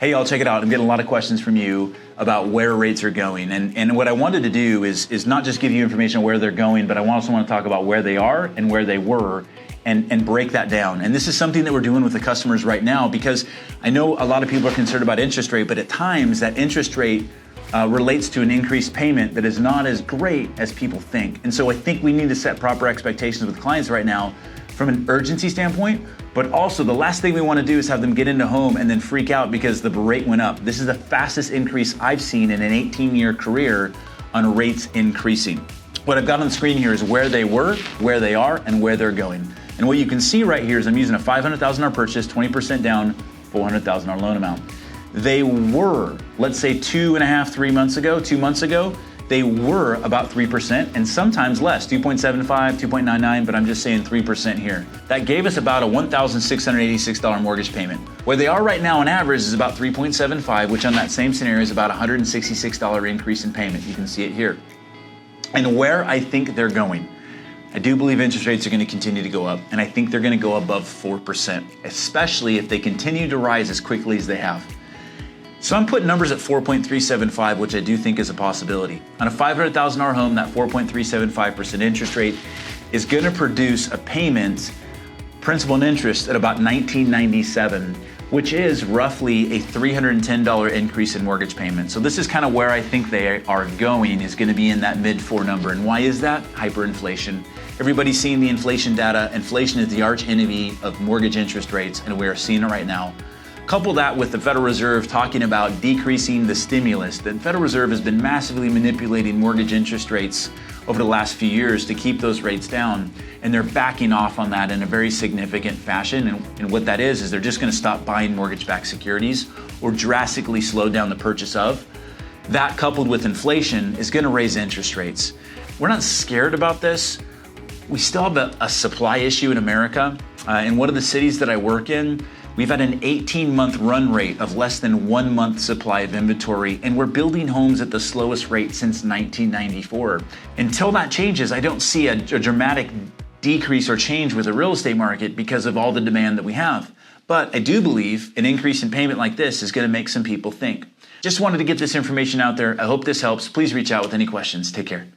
Hey, y'all, check it out. I'm getting a lot of questions from you about where rates are going. And what I wanted to do is not just give you information on where they're going, but I also want to talk about where they are and where they were and break that down. And this is something that we're doing with the customers right now, because I know a lot of people are concerned about interest rate, but at times that interest rate relates to an increased payment that is not as great as people think. And so I think we need to set proper expectations with clients right now from an urgency standpoint, but also the last thing we want to do is have them get into home and then freak out because the rate went up. This is the fastest increase I've seen in an 18-year career on rates increasing. What I've got on the screen here is where they were, where they are, and where they're going. And what you can see right here is I'm using a $500,000 purchase, 20% down, $400,000 loan amount. They were, let's say 2 months ago, they were about 3% and sometimes less, 2.75, 2.99, but I'm just saying 3% here. That gave us about a $1,686 mortgage payment. Where they are right now on average is about 3.75, which on that same scenario is about a $166 increase in payment. You can see it here. And where I think they're going, I do believe interest rates are going to continue to go up, and I think they're going to go above 4%, especially if they continue to rise as quickly as they have. So I'm putting numbers at 4.375, which I do think is a possibility. On a $500,000 home, that 4.375% interest rate is going to produce a payment, principal and interest, at about $1,997, which is roughly a $310 increase in mortgage payment. So this is kind of where I think they are going, is going to be in that mid-4 number. And why is that? Hyperinflation. Everybody's seeing the inflation data. Inflation is the arch enemy of mortgage interest rates, and we are seeing it right now. Couple that with the Federal Reserve talking about decreasing the stimulus. The Federal Reserve has been massively manipulating mortgage interest rates over the last few years to keep those rates down, and they're backing off on that in a very significant fashion. And what that is they're just going to stop buying mortgage-backed securities or drastically slow down the purchase of. That, coupled with inflation, is going to raise interest rates. We're not scared about this. We still have a supply issue in America. In one of the cities that I work in, we've had an 18-month run rate of less than 1 month supply of inventory, and we're building homes at the slowest rate since 1994. Until that changes, I don't see a dramatic decrease or change with the real estate market because of all the demand that we have. But I do believe an increase in payment like this is going to make some people think. Just wanted to get this information out there. I hope this helps. Please reach out with any questions. Take care.